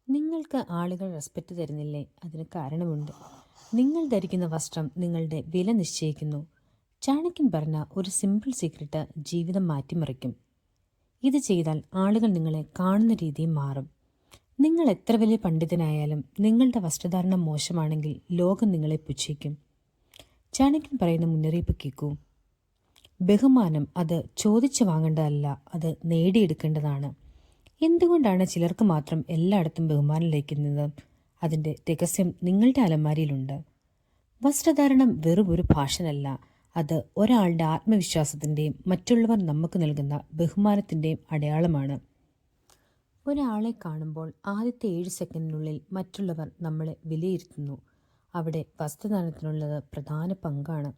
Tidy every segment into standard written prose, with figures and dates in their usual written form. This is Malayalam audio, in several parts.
നിങ്ങൾക്ക് ആളുകൾ റെസ്പെക്റ്റ് തരുന്നില്ലേ? അതിന് കാരണമുണ്ട്. നിങ്ങൾ ധരിക്കുന്ന വസ്ത്രം നിങ്ങളുടെ വില നിശ്ചയിക്കുന്നു. ചാണക്യൻ പറഞ്ഞ ഒരു സിമ്പിൾ സീക്രട്ട് ജീവിതം മാറ്റിമറിക്കും. ഇത് ചെയ്താൽ ആളുകൾ നിങ്ങളെ കാണുന്ന രീതി മാറും. നിങ്ങൾ എത്ര വലിയ പണ്ഡിതനായാലും നിങ്ങളുടെ വസ്ത്രധാരണം മോശമാണെങ്കിൽ ലോകം നിങ്ങളെ പുച്ഛിക്കും. ചാണക്യൻ പറയുന്ന മുന്നറിയിപ്പ് കേൾക്കൂ. ബഹുമാനം അത് ചോദിച്ചു വാങ്ങേണ്ടതല്ല, അത് നേടിയെടുക്കേണ്ടതാണ്. എന്തുകൊണ്ടാണ് ചിലർക്ക് മാത്രം എല്ലായിടത്തും ബഹുമാനം ലഭിക്കുന്നത്? അതിൻ്റെ രഹസ്യം നിങ്ങളുടെ അലമാരിയിലുണ്ട്. വസ്ത്രധാരണം വെറും ഒരു ഫാഷനല്ല, അത് ഒരാളുടെ ആത്മവിശ്വാസത്തിൻ്റെയും മറ്റുള്ളവർ നമുക്ക് നൽകുന്ന ബഹുമാനത്തിൻ്റെയും അടയാളമാണ്. ഒരാളെ കാണുമ്പോൾ ആദ്യത്തെ 7 സെക്കൻഡിനുള്ളിൽ മറ്റുള്ളവർ നമ്മളെ വിലയിരുത്തുന്നു. അവിടെ വസ്ത്രധാരണത്തിനുള്ളത് പ്രധാന പങ്കാണ്.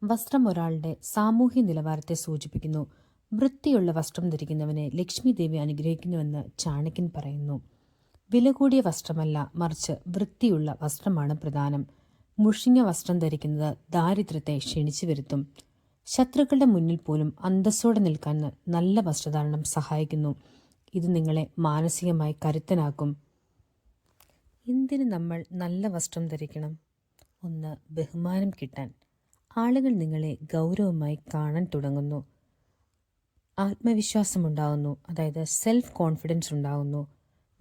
വസ്ത്രം ഒരാളുടെ സാമൂഹ്യ നിലവാരത്തെ സൂചിപ്പിക്കുന്നു. വൃത്തിയുള്ള വസ്ത്രം ധരിക്കുന്നവനെ ലക്ഷ്മി ദേവി അനുഗ്രഹിക്കുന്നുവെന്ന് ചാണക്യൻ പറയുന്നു. വില കൂടിയ വസ്ത്രമല്ല, മറിച്ച് വൃത്തിയുള്ള വസ്ത്രമാണ് പ്രധാനം. മുഷിഞ്ഞ വസ്ത്രം ധരിക്കുന്നത് ദാരിദ്ര്യത്തെ ക്ഷണിച്ചു വരുത്തും. ശത്രുക്കളുടെ മുന്നിൽ പോലും അന്തസ്സോടെ നിൽക്കാൻ നല്ല വസ്ത്രധാരണം സഹായിക്കുന്നു. ഇത് നിങ്ങളെ മാനസികമായി കരുത്തനാക്കും. എന്തിന് നമ്മൾ നല്ല വസ്ത്രം ധരിക്കണം? ഒന്ന്, ബഹുമാനം കിട്ടാൻ. ആളുകൾ നിങ്ങളെ ഗൗരവമായി കാണാൻ തുടങ്ങുന്നു. ആത്മവിശ്വാസമുണ്ടാകുന്നു, അതായത് സെൽഫ് കോൺഫിഡൻസ് ഉണ്ടാകുന്നു.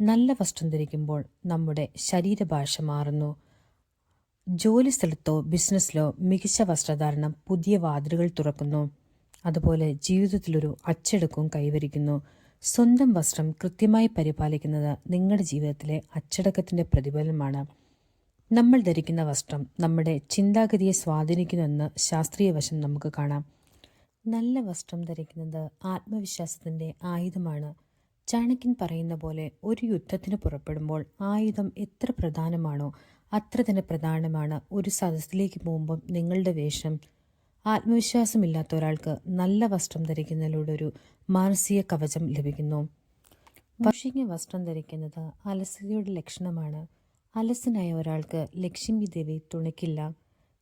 നല്ല വസ്ത്രം ധരിക്കുമ്പോൾ നമ്മുടെ ശരീരഭാഷ മാറുന്നു. ജോലി സ്ഥലത്തോ ബിസിനസ്സിലോ മികച്ച വസ്ത്രധാരണം പുതിയ വാതിലുകൾ തുറക്കുന്നു. അതുപോലെ ജീവിതത്തിലൊരു അച്ചടക്കവും കൈവരിക്കുന്നു. സ്വന്തം വസ്ത്രം കൃത്യമായി പരിപാലിക്കുന്നത് നിങ്ങളുടെ ജീവിതത്തിലെ അച്ചടക്കത്തിൻ്റെ പ്രതിഫലനമാണ്. നമ്മൾ ധരിക്കുന്ന വസ്ത്രം നമ്മുടെ ചിന്താഗതിയെ സ്വാധീനിക്കുന്നുവെന്ന് ശാസ്ത്രീയ വശം നമുക്ക് കാണാം. നല്ല വസ്ത്രം ധരിക്കുന്നത് ആത്മവിശ്വാസത്തിൻ്റെ ആയുധമാണ്. ചാണക്യൻ പറയുന്ന പോലെ ഒരു യുദ്ധത്തിന് പുറപ്പെടുമ്പോൾ ആയുധം എത്ര പ്രധാനമാണോ അത്ര തന്നെ പ്രധാനമാണ് ഒരു സദസ്സിലേക്ക് പോകുമ്പം നിങ്ങളുടെ വേഷം. ആത്മവിശ്വാസമില്ലാത്ത ഒരാൾക്ക് നല്ല വസ്ത്രം ധരിക്കുന്നതിലൂടെ ഒരു മാനസിക കവചം ലഭിക്കുന്നു. മുഷിഞ്ഞ വസ്ത്രം ധരിക്കുന്നത് അലസതയുടെ ലക്ഷണമാണ്. അലസനായ ഒരാൾക്ക് ലക്ഷ്മി ദേവി തുണയ്ക്കില്ല.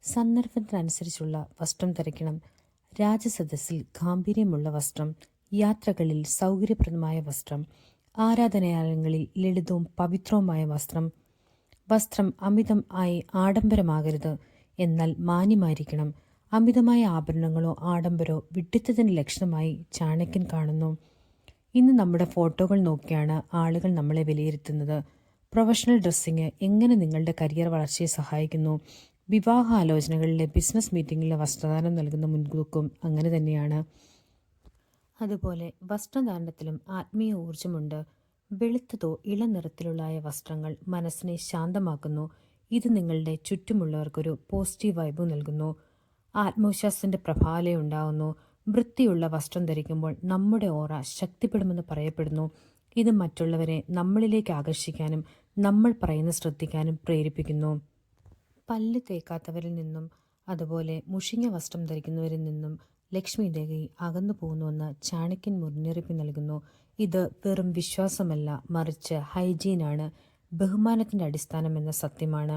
സന്ദർഭത്തിനനുസരിച്ചുള്ള വസ്ത്രം ധരിക്കണം. രാജസദസ്സിൽ ഗാംഭീര്യമുള്ള വസ്ത്രം, യാത്രകളിൽ സൗകര്യപ്രദമായ വസ്ത്രം, ആരാധനാലയങ്ങളിൽ ലളിതവും പവിത്രവുമായ വസ്ത്രം. വസ്ത്രം അമിതം ആയി ആഡംബരമാകരുത്, എന്നാൽ മാന്യമായിരിക്കണം. അമിതമായ ആഭരണങ്ങളോ ആഡംബരോ വിഡ്ഢിത്തത്തിൻ്റെ ലക്ഷണമായി ചാണക്യൻ കാണുന്നു. ഇന്ന് നമ്മുടെ ഫോട്ടോകൾ നോക്കിയാണ് ആളുകൾ നമ്മളെ വിലയിരുത്തുന്നത്. പ്രൊഫഷണൽ ഡ്രസ്സിങ് എങ്ങനെ നിങ്ങളുടെ കരിയർ വളർച്ചയെ സഹായിക്കുന്നു? വിവാഹാലോചനകളിലെ ബിസിനസ് മീറ്റിങ്ങിലെ വസ്ത്രധാരണം നൽകുന്ന മുൻതൂക്കം അങ്ങനെ തന്നെയാണ്. അതുപോലെ വസ്ത്രധാരണത്തിലും ആത്മീയ ഊർജമുണ്ട്. വെളുത്തതോ ഇളനിറത്തിലുള്ള വസ്ത്രങ്ങൾ മനസ്സിനെ ശാന്തമാക്കുന്നു. ഇത് നിങ്ങളുടെ ചുറ്റുമുള്ളവർക്കൊരു പോസിറ്റീവ് വൈബ് നൽകുന്നു. ആത്മവിശ്വാസത്തിൻ്റെ പ്രഭാവലയം ഉണ്ടാകുന്നു. വൃത്തിയുള്ള വസ്ത്രം ധരിക്കുമ്പോൾ നമ്മുടെ ഓറ ശക്തിപ്പെടുമെന്ന് പറയപ്പെടുന്നു. ഇത് മറ്റുള്ളവരെ നമ്മളിലേക്ക് ആകർഷിക്കാനും നമ്മൾ പറയുന്നത് ശ്രദ്ധിക്കാനും പ്രേരിപ്പിക്കുന്നു. പല്ല് തേക്കാത്തവരിൽ നിന്നും അതുപോലെ മുഷിഞ്ഞ വസ്ത്രം ധരിക്കുന്നവരിൽ നിന്നും ലക്ഷ്മി ദേവി അകന്നു പോകുന്നുവെന്ന് ചാണക്യൻ മുന്നറിയിപ്പ് നൽകുന്നു. ഇത് വെറും വിശ്വാസമല്ല, മറിച്ച് ഹൈജീനാണ്, ബഹുമാനത്തിൻ്റെ അടിസ്ഥാനം എന്ന സത്യമാണ്.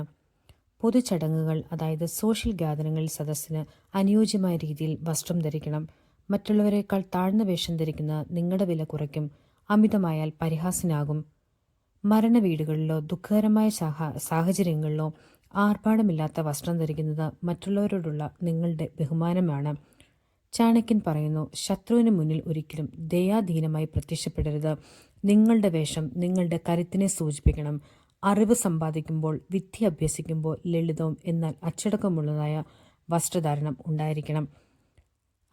പൊതുചടങ്ങുകൾ, അതായത് സോഷ്യൽ ഗ്യാതറിങ്ങളിൽ സദസ്സിന് അനുയോജ്യമായ രീതിയിൽ വസ്ത്രം ധരിക്കണം. മറ്റുള്ളവരെക്കാൾ താഴ്ന്ന വേഷം ധരിക്കുന്നത് നിങ്ങളുടെ വില കുറയ്ക്കും. അമിതമായാൽ പരിഹാസ്യനാകും. മരണവീടുകളിലോ ദുഃഖകരമായ സാഹചര്യങ്ങളിലോ ആർഭാടമില്ലാത്ത വസ്ത്രം ധരിക്കുന്നത് മറ്റുള്ളവരോടുള്ള നിങ്ങളുടെ ബഹുമാനമാണ്. ചാണക്യൻ പറയുന്നു, ശത്രുവിന് മുന്നിൽ ഒരിക്കലും ദയാധീനമായി പ്രത്യക്ഷപ്പെടരുത്. നിങ്ങളുടെ വേഷം നിങ്ങളുടെ കരുത്തിനെ സൂചിപ്പിക്കണം. അറിവ് സമ്പാദിക്കുമ്പോൾ, വിദ്യ അഭ്യസിക്കുമ്പോൾ ലളിതവും എന്നാൽ അച്ചടക്കമുള്ളതായ വസ്ത്രധാരണം ഉണ്ടായിരിക്കണം.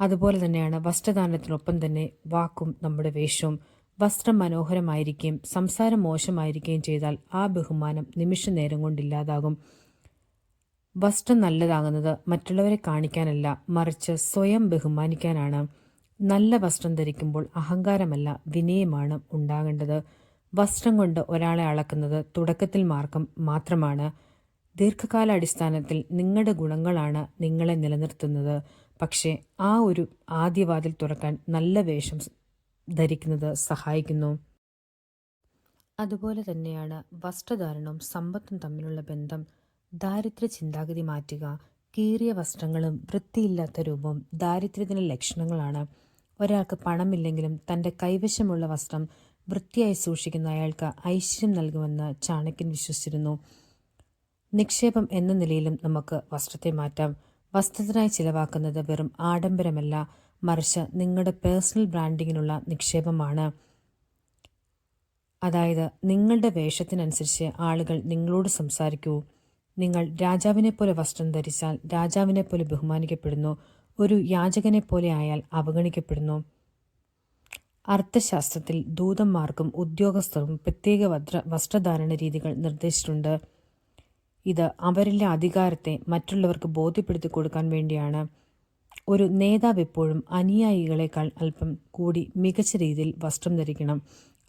അതുപോലെ തന്നെയാണ് വസ്ത്രധാരണത്തിനൊപ്പം തന്നെ വാക്കും നമ്മുടെ വേഷവും. വസ്ത്രം മനോഹരമായിരിക്കുകയും സംസാരം മോശമായിരിക്കുകയും ചെയ്താൽ ആ ബഹുമാനം നിമിഷ നേരം കൊണ്ടില്ലാതാകും. വസ്ത്രം നല്ലതാകുന്നത് മറ്റുള്ളവരെ കാണിക്കാനല്ല, മറിച്ച് സ്വയം ബഹുമാനിക്കാനാണ്. നല്ല വസ്ത്രം ധരിക്കുമ്പോൾ അഹങ്കാരമല്ല, വിനയമാണ് ഉണ്ടാകേണ്ടത്. വസ്ത്രം കൊണ്ട് ഒരാളെ അളക്കുന്നത് തുടക്കത്തിൽ മാത്രമാണ്. ദീർഘകാല അടിസ്ഥാനത്തിൽ നിങ്ങളുടെ ഗുണങ്ങളാണ് നിങ്ങളെ നിലനിർത്തുന്നത്. പക്ഷേ ആ ഒരു ആദ്യവാതിൽ തുറക്കാൻ നല്ല വേഷം ധരിക്കുന്നത് സഹായിക്കുന്നു. അതുപോലെ തന്നെയാണ് വസ്ത്രധാരണവും സമ്പത്തും തമ്മിലുള്ള ബന്ധം. ദാരിദ്ര്യ ചിന്താഗതി മാറ്റുക. കീറിയ വസ്ത്രങ്ങളും വൃത്തിയില്ലാത്ത രൂപവും ദാരിദ്ര്യത്തിൻ്റെ ലക്ഷണങ്ങളാണ്. ഒരാൾക്ക് പണമില്ലെങ്കിലും തൻ്റെ കൈവശമുള്ള വസ്ത്രം വൃത്തിയായി സൂക്ഷിക്കുന്ന അയാൾക്ക് ഐശ്വര്യം നൽകുമെന്ന് ചാണക്യൻ വിശ്വസിച്ചിരുന്നു. നിക്ഷേപം എന്ന നിലയിലും നമുക്ക് വസ്ത്രത്തെ മാറ്റാം. വസ്ത്രത്തിനായി ചിലവാക്കുന്നത് വെറും ആഡംബരമല്ല, മറിച്ച് നിങ്ങളുടെ പേഴ്സണൽ ബ്രാൻഡിങ്ങിനുള്ള നിക്ഷേപമാണ്. അതായത് നിങ്ങളുടെ വേഷത്തിനനുസരിച്ച് ആളുകൾ നിങ്ങളോട് സംസാരിക്കൂ. നിങ്ങൾ രാജാവിനെ പോലെ വസ്ത്രം ധരിച്ചാൽ രാജാവിനെ പോലെ ബഹുമാനിക്കപ്പെടുന്നു. ഒരു യാചകനെ പോലെ ആയാൽ അവഗണിക്കപ്പെടുന്നു. അർത്ഥശാസ്ത്രത്തിൽ ദൂതന്മാർക്കും ഉദ്യോഗസ്ഥർക്കും പ്രത്യേക വസ്ത്രധാരണ രീതികൾ നിർദ്ദേശിച്ചിട്ടുണ്ട്. ഇത് അവരിലെ അധികാരത്തെ മറ്റുള്ളവർക്ക് ബോധ്യപ്പെടുത്തി കൊടുക്കാൻ വേണ്ടിയാണ്. ഒരു നേതാവ് എപ്പോഴും അനുയായികളെക്കാൾ അല്പം കൂടി മികച്ച രീതിയിൽ വസ്ത്രം ധരിക്കണം.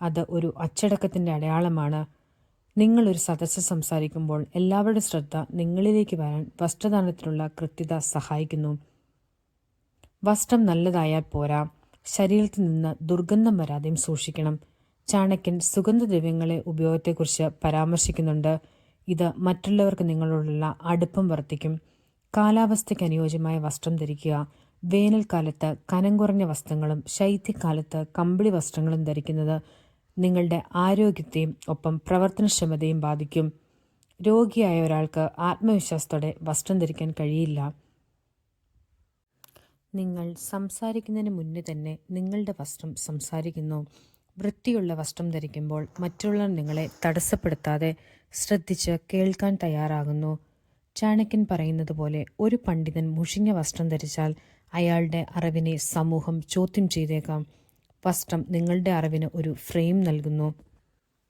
അത് ഒരു അച്ചടക്കത്തിൻ്റെ അടയാളമാണ്. നിങ്ങളൊരു സദസ്സ് സംസാരിക്കുമ്പോൾ എല്ലാവരുടെ ശ്രദ്ധ നിങ്ങളിലേക്ക് വരാൻ വസ്ത്രധാരണത്തിനുള്ള കൃത്യത സഹായിക്കുന്നു. വസ്ത്രം നല്ലതായാൽ പോരാ, ശരീരത്തിൽ നിന്ന് ദുർഗന്ധം വരാതെയും സൂക്ഷിക്കണം. ചാണക്യൻ സുഗന്ധദ്രവ്യങ്ങളെ ഉപയോഗത്തെക്കുറിച്ച് പരാമർശിക്കുന്നുണ്ട്. ഇത് മറ്റുള്ളവർക്ക് നിങ്ങളോടുള്ള അടുപ്പം വർദ്ധിക്കും. കാലാവസ്ഥയ്ക്ക് അനുയോജ്യമായ വസ്ത്രം ധരിക്കുക. വേനൽക്കാലത്ത് കനം കുറഞ്ഞ വസ്ത്രങ്ങളും ശൈത്യകാലത്ത് കമ്പിളി വസ്ത്രങ്ങളും ധരിക്കുന്നത് നിങ്ങളുടെ ആരോഗ്യത്തെയും ഒപ്പം പ്രവർത്തനക്ഷമതയും ബാധിക്കും. രോഗിയായ ഒരാൾക്ക് ആത്മവിശ്വാസത്തോടെ വസ്ത്രം ധരിക്കാൻ കഴിയില്ല. നിങ്ങൾ സംസാരിക്കുന്നതിന് മുന്നേ തന്നെ നിങ്ങളുടെ വസ്ത്രം സംസാരിക്കുന്നു. വൃത്തിയുള്ള വസ്ത്രം ധരിക്കുമ്പോൾ മറ്റുള്ളവർ നിങ്ങളെ തടസ്സപ്പെടുത്താതെ ശ്രദ്ധിച്ച് കേൾക്കാൻ തയ്യാറാകുന്നു. ചാണക്യൻ പറയുന്നത് പോലെ ഒരു പണ്ഡിതൻ മുഷിഞ്ഞ വസ്ത്രം ധരിച്ചാൽ അയാളുടെ അറിവിനെ സമൂഹം ചോദ്യം ചെയ്തേക്കാം. വസ്ത്രം നിങ്ങളുടെ അറിവിന് ഒരു ഫ്രെയിം നൽകുന്നു.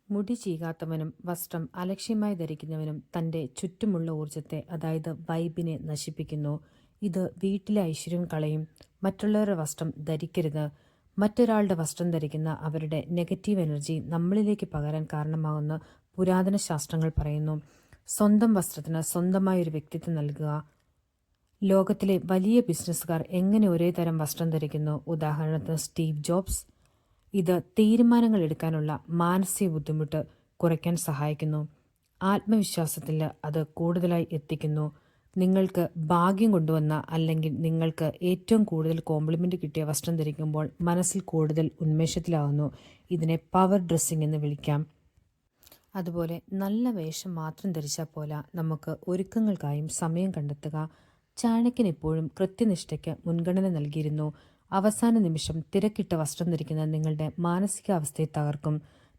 മുടി ചീകാത്തവനും വസ്ത്രം അലക്ഷ്യമായി ധരിക്കുന്നവനും തൻ്റെ ചുറ്റുമുള്ള ഊർജത്തെ, അതായത് വൈബിനെ നശിപ്പിക്കുന്നു. ഇത് വീട്ടിലെ ഐശ്വര്യം കളയും. മറ്റുള്ളവരുടെ വസ്ത്രം ധരിക്കരുത്. മറ്റൊരാളുടെ വസ്ത്രം ധരിക്കുന്ന അവരുടെ നെഗറ്റീവ് എനർജി നമ്മളിലേക്ക് പകരാൻ കാരണമാകുന്ന പുരാതന ശാസ്ത്രങ്ങൾ പറയുന്നു. സ്വന്തം വസ്ത്രത്തിന് സ്വന്തമായ ഒരു വ്യക്തിത്വം നൽകുക. ലോകത്തിലെ വലിയ ബിസിനസ്സുകാർ എങ്ങനെ ഒരേ തരം വസ്ത്രം ധരിക്കുന്നു? ഉദാഹരണത്തിന് സ്റ്റീവ് ജോബ്സ്. ഇത് തീരുമാനങ്ങൾ എടുക്കാനുള്ള മാനസിക ബുദ്ധിമുട്ട് കുറയ്ക്കാൻ സഹായിക്കുന്നു. ആത്മവിശ്വാസത്തിൽ അത് കൂടുതലായി എത്തിക്കുന്നു. നിങ്ങൾക്ക് ഭാഗ്യം കൊണ്ടുവന്ന അല്ലെങ്കിൽ നിങ്ങൾക്ക് ഏറ്റവും കൂടുതൽ കോംപ്ലിമെൻ്റ് കിട്ടിയ വസ്ത്രം ധരിക്കുമ്പോൾ മനസ്സിൽ കൂടുതൽ ഉന്മേഷത്തിലാവുന്നു. ഇതിനെ പവർ ഡ്രസ്സിംഗ് എന്ന് വിളിക്കാം. അതുപോലെ നല്ല വേഷം മാത്രം ധരിച്ചാൽ പോലെ നമുക്ക് ഒരുക്കങ്ങൾക്കായും സമയം കണ്ടെത്തുക. ചാണക്യൻ എപ്പോഴും കൃത്യനിഷ്ഠയ്ക്ക് മുൻഗണന നൽകിയിരുന്നു. അവസാന നിമിഷം തിരക്കിട്ട വസ്ത്രം ധരിക്കുന്നത് നിങ്ങളുടെ മാനസികാവസ്ഥയെ തകർക്കും.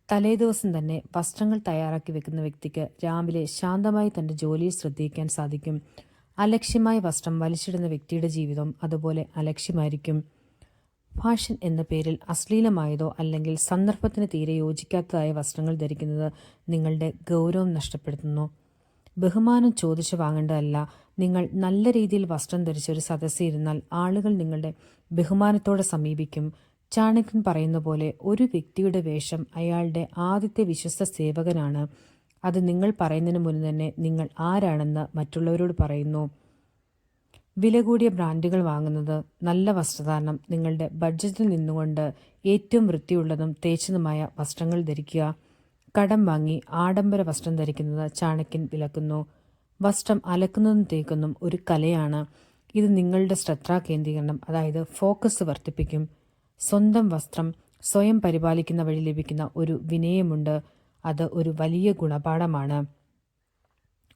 തലേദിവസം തന്നെ വസ്ത്രങ്ങൾ തയ്യാറാക്കി വെക്കുന്ന വ്യക്തിക്ക് രാവിലെ ശാന്തമായി തൻ്റെ ജോലിയിൽ ശ്രദ്ധിക്കാൻ സാധിക്കും. അലക്ഷ്യമായ വസ്ത്രം വലിച്ചിടുന്ന വ്യക്തിയുടെ ജീവിതം അതുപോലെ അലക്ഷ്യമായിരിക്കും. ഫാഷൻ എന്ന പേരിൽ അശ്ലീലമായതോ അല്ലെങ്കിൽ സന്ദർഭത്തിന് തീരെ യോജിക്കാത്തതായ വസ്ത്രങ്ങൾ ധരിക്കുന്നത് നിങ്ങളുടെ ഗൗരവം നഷ്ടപ്പെടുത്തുന്നു. ബഹുമാനം ചോദിച്ചു വാങ്ങേണ്ടതല്ല. നിങ്ങൾ നല്ല രീതിയിൽ വസ്ത്രം ധരിച്ച ഒരു സദസ്സിൽ ഇരുന്നാൽ ആളുകൾ നിങ്ങളുടെ ബഹുമാനത്തോടെ സമീപിക്കും. ചാണക്യൻ പറയുന്ന പോലെ ഒരു വ്യക്തിയുടെ വേഷം അയാളുടെ ആദ്യത്തെ വിശ്വസ്ത സേവകനാണ്. അത് നിങ്ങൾ പറയുന്നതിന് മുന്നേ തന്നെ നിങ്ങൾ ആരാണെന്ന് മറ്റുള്ളവരോട് പറയുന്നു. വില കൂടിയ ബ്രാൻഡുകൾ വാങ്ങുന്നത്, നല്ല വസ്ത്രധാരണം, നിങ്ങളുടെ ബഡ്ജറ്റിൽ നിന്നുകൊണ്ട് ഏറ്റവും വൃത്തിയുള്ളതും തേച്ചതുമായ വസ്ത്രങ്ങൾ ധരിക്കുക. കടം വാങ്ങി ആഡംബര വസ്ത്രം ധരിക്കുന്നത് ചാണക്യൻ വിലക്കുന്നു. വസ്ത്രം അലക്കുന്നതും തേക്കുന്നതും ഒരു കലയാണ്. ഇത് നിങ്ങളുടെ ശ്രദ്ധാകേന്ദ്രീകരണം, അതായത് ഫോക്കസ് വർദ്ധിപ്പിക്കും. സ്വന്തം വസ്ത്രം സ്വയം പരിപാലിക്കുന്ന വഴി ലഭിക്കുന്ന ഒരു വിനയമുണ്ട്. അത് ഒരു വലിയ ഗുണപാഠമാണ്.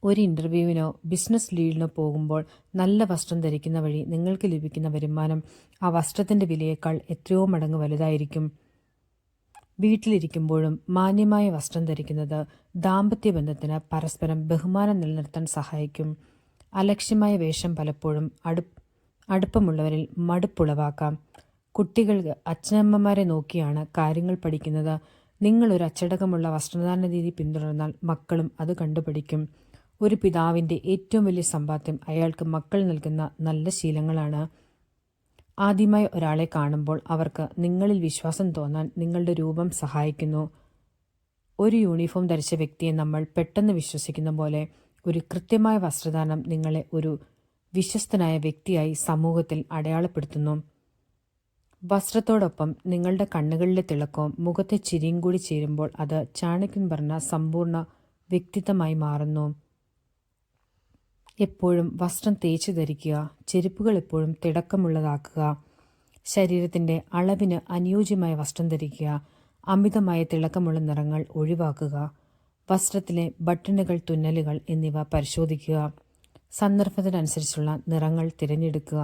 ഒരു ഇൻ്റർവ്യൂവിനോ ബിസിനസ് ലീഡിനോ പോകുമ്പോൾ നല്ല വസ്ത്രം ധരിക്കുന്ന വഴി നിങ്ങൾക്ക് ലഭിക്കുന്ന വരുമാനം ആ വസ്ത്രത്തിൻ്റെ വിലയേക്കാൾ എത്രയോ മടങ്ങ് വലുതായിരിക്കും. വീട്ടിലിരിക്കുമ്പോഴും മാന്യമായ വസ്ത്രം ധരിക്കുന്നത് ദാമ്പത്യ ബന്ധത്തിന് പരസ്പരം ബഹുമാനം നിലനിർത്താൻ സഹായിക്കും. അലക്ഷ്യമായ വേഷം പലപ്പോഴും അടുപ്പമുള്ളവരിൽ മടുപ്പുളവാക്കാം. കുട്ടികൾക്ക് അച്ഛനമ്മമാരെ നോക്കിയാണ് കാര്യങ്ങൾ പഠിക്കുന്നത്. നിങ്ങളൊരു അച്ചടക്കമുള്ള വസ്ത്രധാരണ രീതി പിന്തുടർന്നാൽ മക്കളും അത് കണ്ടുപഠിക്കും. ഒരു പിതാവിൻ്റെ ഏറ്റവും വലിയ സമ്പാദ്യം അയാൾക്ക് മക്കൾ നൽകുന്ന നല്ല ശീലങ്ങളാണ്. ആദ്യമായി ഒരാളെ കാണുമ്പോൾ അവർക്ക് നിങ്ങളിൽ വിശ്വാസം തോന്നാൻ നിങ്ങളുടെ രൂപം സഹായിക്കുന്നു. ഒരു യൂണിഫോം ധരിച്ച വ്യക്തിയെ നമ്മൾ പെട്ടെന്ന് വിശ്വസിക്കുന്ന പോലെ ഒരു കൃത്യമായ വസ്ത്രധാരണം നിങ്ങളെ ഒരു വിശ്വസ്തനായ വ്യക്തിയായി സമൂഹത്തിൽ അടയാളപ്പെടുത്തുന്നു. വസ്ത്രത്തോടൊപ്പം നിങ്ങളുടെ കണ്ണുകളിലെ തിളക്കവും മുഖത്തെ ചിരിയും കൂടി ചേരുമ്പോൾ അത് ചാണക്യൻ പറഞ്ഞ സമ്പൂർണ്ണ വ്യക്തിത്വമായി മാറുന്നു. എപ്പോഴും വസ്ത്രം തേച്ച് ധരിക്കുക. ചെരുപ്പുകൾ എപ്പോഴും തിടക്കമുള്ളതാക്കുക. ശരീരത്തിൻ്റെ അളവിന് അനുയോജ്യമായ വസ്ത്രം ധരിക്കുക. അമിതമായ തിളക്കമുള്ള നിറങ്ങൾ ഒഴിവാക്കുക. വസ്ത്രത്തിലെ ബട്ടണുകൾ, തുന്നലുകൾ എന്നിവ പരിശോധിക്കുക. സന്ദർഭത്തിനനുസരിച്ചുള്ള നിറങ്ങൾ തിരഞ്ഞെടുക്കുക.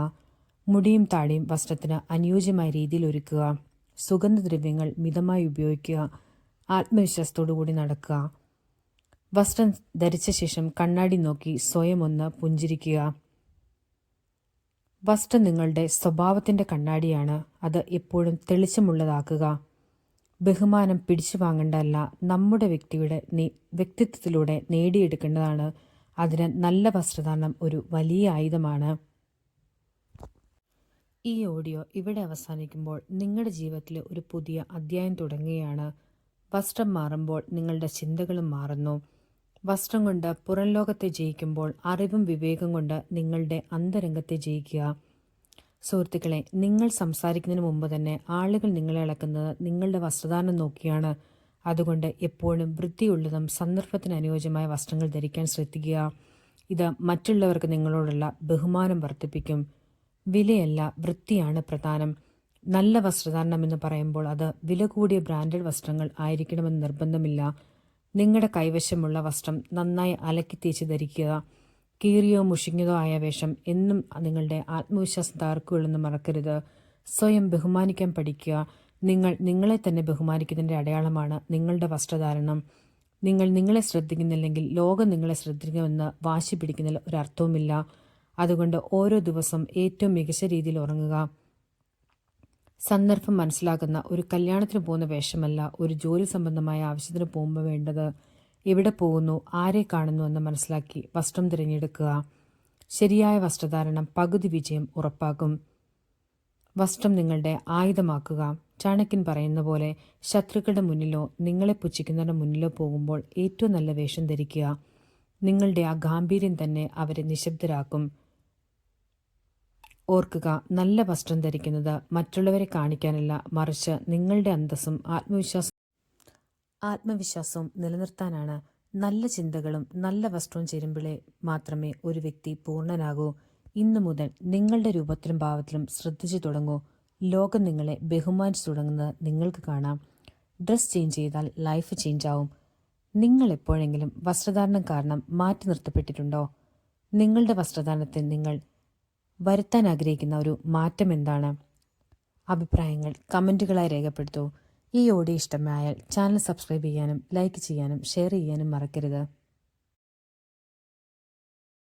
മുടിയും താടിയും വസ്ത്രത്തിന് അനുയോജ്യമായ രീതിയിൽ ഒരുക്കുക. സുഗന്ധദ്രവ്യങ്ങൾ മിതമായി ഉപയോഗിക്കുക. ആത്മവിശ്വാസത്തോടുകൂടി നടക്കുക. വസ്ത്രം ധരിച്ച ശേഷം കണ്ണാടി നോക്കി സ്വയം ഒന്ന് പുഞ്ചിരിക്കുക. വസ്ത്രം നിങ്ങളുടെ സ്വഭാവത്തിൻ്റെ കണ്ണാടിയാണ്. അത് എപ്പോഴും തെളിച്ചമുള്ളതാക്കുക. ബഹുമാനം പിടിച്ചു വാങ്ങേണ്ടതല്ല, നമ്മുടെ വ്യക്തിത്വത്തിലൂടെ നേടിയെടുക്കേണ്ടതാണ്. അതിന് നല്ല വസ്ത്രധാരണം ഒരു വലിയ ആയുധമാണ്. ഈ ഓഡിയോ ഇവിടെ അവസാനിക്കുമ്പോൾ നിങ്ങളുടെ ജീവിതത്തിൽ ഒരു പുതിയ അധ്യായം തുടങ്ങുകയാണ്. വസ്ത്രം മാറുമ്പോൾ നിങ്ങളുടെ ചിന്തകളും മാറുന്നു. വസ്ത്രം കൊണ്ട് പുറം ലോകത്തെ ജയിക്കുമ്പോൾ അറിവും വിവേകം കൊണ്ട് നിങ്ങളുടെ അന്തരംഗത്തെ ജയിക്കുക. സുഹൃത്തുക്കളെ, നിങ്ങൾ സംസാരിക്കുന്നതിന് മുമ്പ് തന്നെ ആളുകൾ നിങ്ങളെ അളക്കുന്നത് നിങ്ങളുടെ വസ്ത്രധാരണം നോക്കിയാണ്. അതുകൊണ്ട് എപ്പോഴും വൃത്തിയുള്ളതും സന്ദർഭത്തിന് അനുയോജ്യമായ വസ്ത്രങ്ങൾ ധരിക്കാൻ ശ്രദ്ധിക്കുക. ഇത് മറ്റുള്ളവർക്ക് നിങ്ങളോടുള്ള ബഹുമാനം വർദ്ധിപ്പിക്കും. വിലയല്ല, വൃത്തിയാണ് പ്രധാനം. നല്ല വസ്ത്രധാരണം എന്ന് പറയുമ്പോൾ അത് വില കൂടിയ ബ്രാൻഡഡ് വസ്ത്രങ്ങൾ ആയിരിക്കണമെന്ന് നിർബന്ധമില്ല. നിങ്ങളുടെ കൈവശമുള്ള വസ്ത്രം നന്നായി അലക്കി തേച്ച് ധരിക്കുക. കീറിയോ മുഷിഞ്ഞതോ ആയ വേഷം എന്നും നിങ്ങളുടെ ആത്മവിശ്വാസം തകർക്കുകയുള്ളെന്ന് മറക്കരുത്. സ്വയം ബഹുമാനിക്കാൻ പഠിക്കുക. നിങ്ങൾ നിങ്ങളെ തന്നെ ബഹുമാനിക്കുന്നതിൻ്റെ അടയാളമാണ് നിങ്ങളുടെ വസ്ത്രധാരണം. നിങ്ങൾ നിങ്ങളെ ശ്രദ്ധിക്കുന്നില്ലെങ്കിൽ ലോകം നിങ്ങളെ ശ്രദ്ധിക്കുമെന്ന് വാശി പിടിക്കുന്നതിൽ ഒരർത്ഥവുമില്ല. അതുകൊണ്ട് ഓരോ ദിവസം ഏറ്റവും മികച്ച രീതിയിൽ ഉറങ്ങുക. സന്ദർഭം മനസ്സിലാക്കുന്ന ഒരു കല്യാണത്തിന് പോകുന്ന വേഷമല്ല ഒരു ജോലി സംബന്ധമായ ആവശ്യത്തിന് പോകുമ്പോൾ വേണ്ടത്. എവിടെ പോകുന്നു, ആരെ കാണുന്നു എന്ന് മനസ്സിലാക്കി വസ്ത്രം തിരഞ്ഞെടുക്കുക. ശരിയായ വസ്ത്രധാരണം പകുതി വിജയം ഉറപ്പാക്കും. വസ്ത്രം നിങ്ങളുടെ ആയുധമാക്കുക. ചാണക്യൻ പറയുന്ന പോലെ ശത്രുക്കളുടെ മുന്നിലോ നിങ്ങളെ പുച്ഛിക്കുന്നവരുടെ മുന്നിലോ പോകുമ്പോൾ ഏറ്റവും നല്ല വേഷം ധരിക്കുക. നിങ്ങളുടെ ആ ഗാംഭീര്യം തന്നെ അവരെ നിശബ്ദരാക്കും. ഓർക്കുക, നല്ല വസ്ത്രം ധരിക്കുന്നത് മറ്റുള്ളവരെ കാണിക്കാനല്ല, മറിച്ച് നിങ്ങളുടെ അന്തസ്സും ആത്മവിശ്വാസവും നിലനിർത്താനാണ്. നല്ല ചിന്തകളും നല്ല വസ്ത്രവും ചേരുമ്പോഴേ മാത്രമേ ഒരു വ്യക്തി പൂർണ്ണനാകൂ. ഇന്നു മുതൽ നിങ്ങളുടെ രൂപത്തിലും ഭാവത്തിലും ശ്രദ്ധിച്ചു തുടങ്ങൂ. ലോകം നിങ്ങളെ ബഹുമാനിച്ചു തുടങ്ങുന്നത് നിങ്ങൾക്ക് കാണാം. ഡ്രസ് ചേഞ്ച് ചെയ്താൽ ലൈഫ് ചേഞ്ച് ആവും. നിങ്ങൾ എപ്പോഴെങ്കിലും വസ്ത്രധാരണം കാരണം മാറ്റി നിർത്തപ്പെട്ടിട്ടുണ്ടോ? നിങ്ങളുടെ വസ്ത്രധാരണത്തിൽ നിങ്ങൾ വരുത്താൻ ആഗ്രഹിക്കുന്ന ഒരു മാറ്റം എന്താണ്? അഭിപ്രായങ്ങൾ കമൻറ്റുകളായി രേഖപ്പെടുത്തൂ. ഈ ഓഡിയോ ഇഷ്ടമായാൽ ചാനൽ സബ്സ്ക്രൈബ് ചെയ്യാനും ലൈക്ക് ചെയ്യാനും ഷെയർ ചെയ്യാനും മറക്കരുത്.